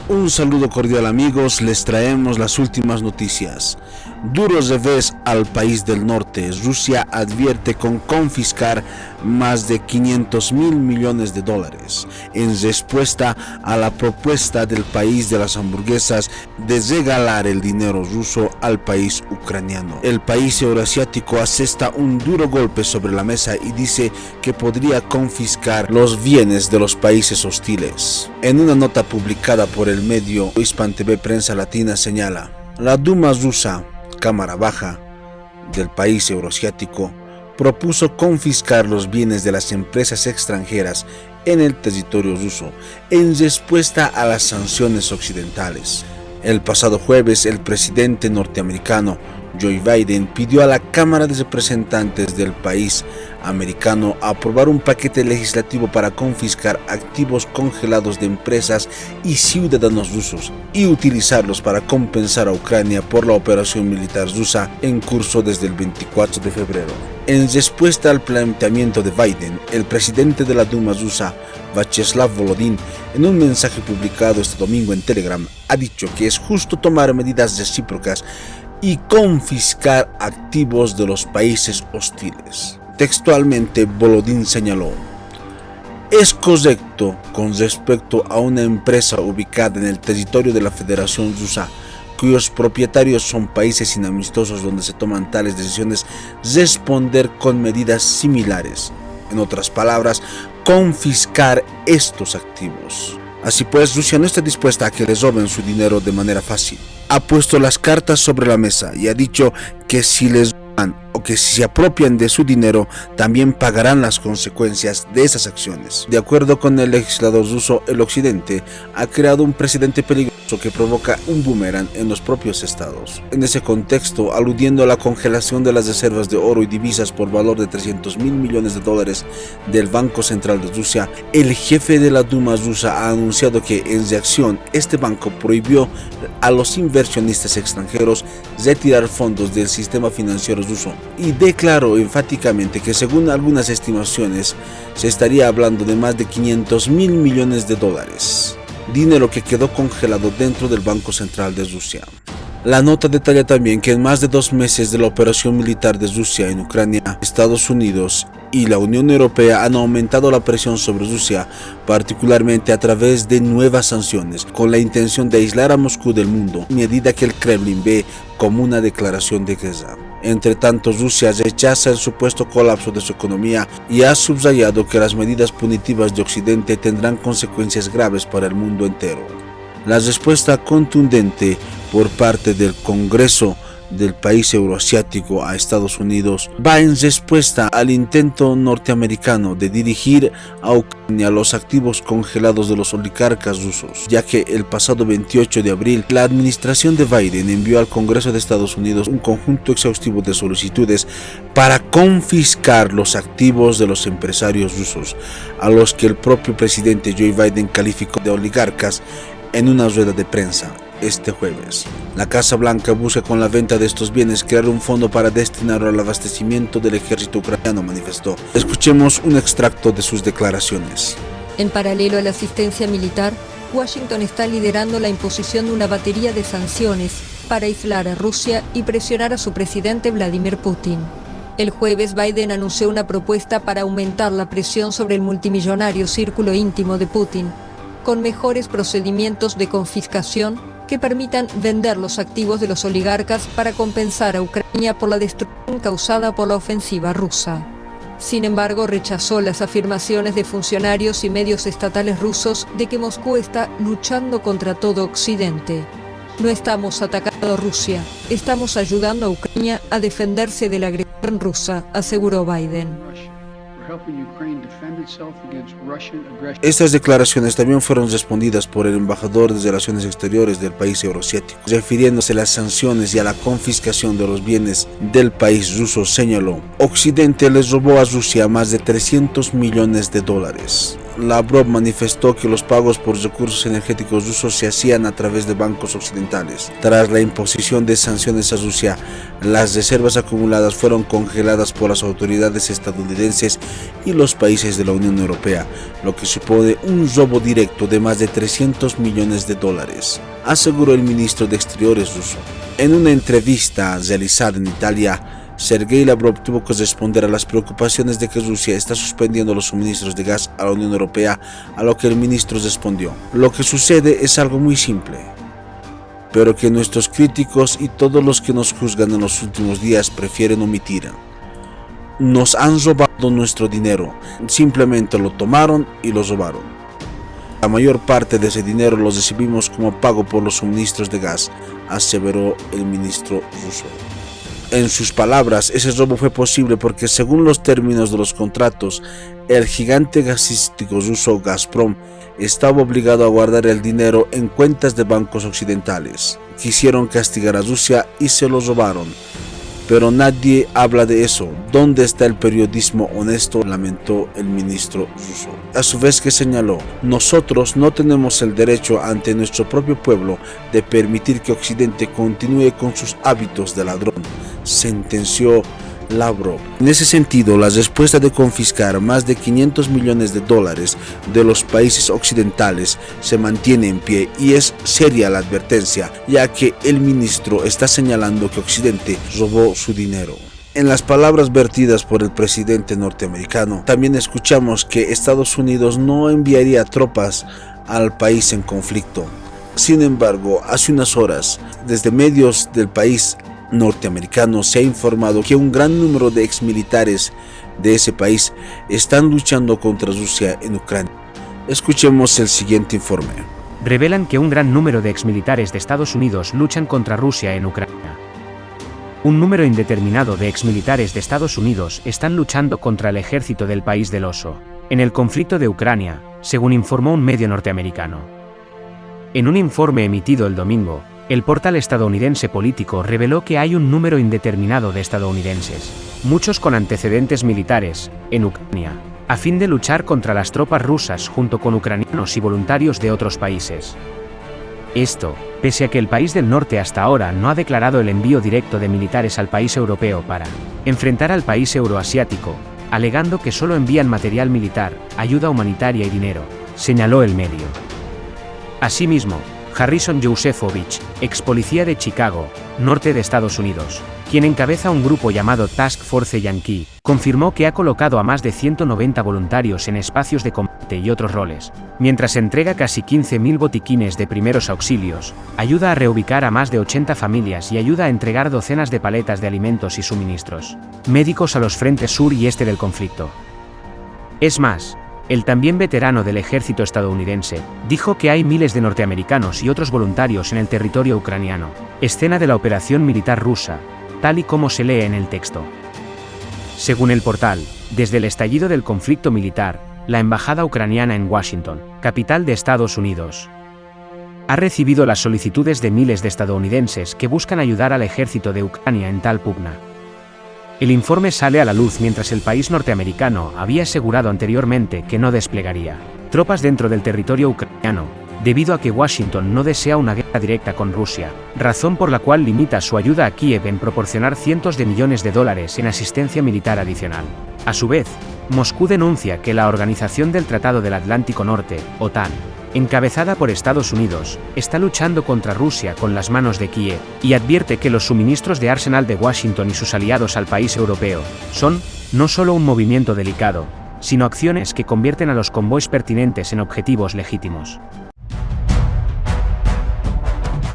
Un saludo cordial amigos, les traemos las últimas noticias. Duro revés al país del norte. Rusia advierte con confiscar más de 500.000 millones de dólares en respuesta a la propuesta del país de las hamburguesas de regalar el dinero ruso al país ucraniano. El país euroasiático asesta un duro golpe sobre la mesa y dice que podría confiscar los bienes de los países hostiles. En una nota publicada por el medio Hispan TV Prensa Latina señala: la Duma rusa, Cámara Baja del país euroasiático, propuso confiscar los bienes de las empresas extranjeras en el territorio ruso en respuesta a las sanciones occidentales. El pasado jueves, el presidente norteamericano Joe Biden pidió a la Cámara de Representantes del país americano aprobar un paquete legislativo para confiscar activos congelados de empresas y ciudadanos rusos y utilizarlos para compensar a Ucrania por la operación militar rusa en curso desde el 24 de febrero. En respuesta al planteamiento de Biden, el presidente de la Duma rusa, Vyacheslav Volodin, en un mensaje publicado este domingo en Telegram, ha dicho que es justo tomar medidas recíprocas y confiscar activos de los países hostiles. Textualmente, Volodin señaló: es correcto con respecto a una empresa ubicada en el territorio de la Federación Rusa, cuyos propietarios son países inamistosos donde se toman tales decisiones, responder con medidas similares. En otras palabras, confiscar estos activos. Así pues, Rusia no está dispuesta a que les roben su dinero de manera fácil. Ha puesto las cartas sobre la mesa y ha dicho que si les roban o que si se apropian de su dinero, también pagarán las consecuencias de esas acciones. De acuerdo con el legislador ruso, el Occidente ha creado un precedente peligroso que provoca un boomerang en los propios estados. En ese contexto, aludiendo a la congelación de las reservas de oro y divisas por valor de 300.000 millones de dólares del Banco Central de Rusia, el jefe de la Duma rusa ha anunciado que, en reacción, este banco prohibió a los inversionistas extranjeros retirar fondos del sistema financiero ruso y declaró enfáticamente que, según algunas estimaciones, se estaría hablando de más de 500.000 millones de dólares. Dinero que quedó congelado dentro del Banco Central de Rusia. La nota detalla también que en más de 2 meses de la operación militar de Rusia en Ucrania, Estados Unidos y la Unión Europea han aumentado la presión sobre Rusia, particularmente a través de nuevas sanciones, con la intención de aislar a Moscú del mundo, medida que el Kremlin ve como una declaración de guerra. Entre tanto, Rusia rechaza el supuesto colapso de su economía y ha subrayado que las medidas punitivas de Occidente tendrán consecuencias graves para el mundo entero. La respuesta contundente por parte del Congreso del país euroasiático a Estados Unidos va en respuesta al intento norteamericano de dirigir a Ucrania los activos congelados de los oligarcas rusos, ya que el pasado 28 de abril la administración de Biden envió al Congreso de Estados Unidos un conjunto exhaustivo de solicitudes para confiscar los activos de los empresarios rusos, a los que el propio presidente Joe Biden calificó de oligarcas en una rueda de prensa este jueves. La Casa Blanca busca con la venta de estos bienes crear un fondo para destinarlo al abastecimiento del ejército ucraniano, manifestó. Escuchemos un extracto de sus declaraciones. En paralelo a la asistencia militar, Washington está liderando la imposición de una batería de sanciones para aislar a Rusia y presionar a su presidente Vladimir Putin. El jueves, Biden anunció una propuesta para aumentar la presión sobre el multimillonario círculo íntimo de Putin, con mejores procedimientos de confiscación que permitan vender los activos de los oligarcas para compensar a Ucrania por la destrucción causada por la ofensiva rusa. Sin embargo, rechazó las afirmaciones de funcionarios y medios estatales rusos de que Moscú está luchando contra todo Occidente. No estamos atacando a Rusia, estamos ayudando a Ucrania a defenderse de la agresión rusa, aseguró Biden. Estas declaraciones también fueron respondidas por el embajador de Relaciones Exteriores del país euroasiático. Refiriéndose a las sanciones y a la confiscación de los bienes del país ruso, señaló: Occidente les robó a Rusia más de 300 millones de dólares. Lavrov manifestó que los pagos por recursos energéticos rusos se hacían a través de bancos occidentales. Tras la imposición de sanciones a Rusia, las reservas acumuladas fueron congeladas por las autoridades estadounidenses y los países de la Unión Europea, lo que supone un robo directo de más de 300 millones de dólares, aseguró el ministro de Exteriores ruso. En una entrevista realizada en Italia, Sergei Lavrov tuvo que responder a las preocupaciones de que Rusia está suspendiendo los suministros de gas a la Unión Europea, a lo que el ministro respondió: lo que sucede es algo muy simple, pero que nuestros críticos y todos los que nos juzgan en los últimos días prefieren omitir. Nos han robado nuestro dinero, simplemente lo tomaron y lo robaron. La mayor parte de ese dinero lo recibimos como pago por los suministros de gas, aseveró el ministro ruso. En sus palabras, ese robo fue posible porque, según los términos de los contratos, el gigante gasístico ruso Gazprom estaba obligado a guardar el dinero en cuentas de bancos occidentales. Quisieron castigar a Rusia y se lo robaron. Pero nadie habla de eso. ¿Dónde está el periodismo honesto?, lamentó el ministro ruso. A su vez que señaló: nosotros no tenemos el derecho ante nuestro propio pueblo de permitir que Occidente continúe con sus hábitos de ladrón, sentenció Lavrov. En ese sentido, la respuesta de confiscar más de 500 millones de dólares de los países occidentales se mantiene en pie, y es seria la advertencia, ya que el ministro está señalando que Occidente robó su dinero. En las palabras vertidas por el presidente norteamericano, también escuchamos que Estados Unidos no enviaría tropas al país en conflicto. Sin embargo, hace unas horas, desde medios del país norteamericano se ha informado que un gran número de exmilitares de ese país están luchando contra Rusia en Ucrania. Escuchemos el siguiente informe. Revelan que un gran número de exmilitares de Estados Unidos luchan contra Rusia en Ucrania. Un número indeterminado de exmilitares de Estados Unidos están luchando contra el ejército del país del oso en el conflicto de Ucrania, según informó un medio norteamericano. En un informe emitido el domingo, el portal estadounidense Político reveló que hay un número indeterminado de estadounidenses, muchos con antecedentes militares, en Ucrania, a fin de luchar contra las tropas rusas junto con ucranianos y voluntarios de otros países. Esto, pese a que el país del norte hasta ahora no ha declarado el envío directo de militares al país europeo para enfrentar al país euroasiático, alegando que solo envían material militar, ayuda humanitaria y dinero, señaló el medio. Asimismo, Harrison Josephovich, ex policía de Chicago, norte de Estados Unidos, quien encabeza un grupo llamado Task Force Yankee, confirmó que ha colocado a más de 190 voluntarios en espacios de combate y otros roles, mientras entrega casi 15.000 botiquines de primeros auxilios, ayuda a reubicar a más de 80 familias y ayuda a entregar docenas de paletas de alimentos y suministros médicos a los frentes sur y este del conflicto. Es más, el también veterano del ejército estadounidense dijo que hay miles de norteamericanos y otros voluntarios en el territorio ucraniano, escena de la operación militar rusa, tal y como se lee en el texto. Según el portal, desde el estallido del conflicto militar, la embajada ucraniana en Washington, capital de Estados Unidos, ha recibido las solicitudes de miles de estadounidenses que buscan ayudar al ejército de Ucrania en tal pugna. El informe sale a la luz mientras el país norteamericano había asegurado anteriormente que no desplegaría tropas dentro del territorio ucraniano, debido a que Washington no desea una guerra directa con Rusia, razón por la cual limita su ayuda a Kiev en proporcionar cientos de millones de dólares en asistencia militar adicional. A su vez, Moscú denuncia que la Organización del Tratado del Atlántico Norte, OTAN, encabezada por Estados Unidos, está luchando contra Rusia con las manos de Kiev, y advierte que los suministros de arsenal de Washington y sus aliados al país europeo son, no solo un movimiento delicado, sino acciones que convierten a los convoys pertinentes en objetivos legítimos.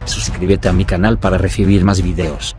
Suscríbete a mi canal para recibir más videos.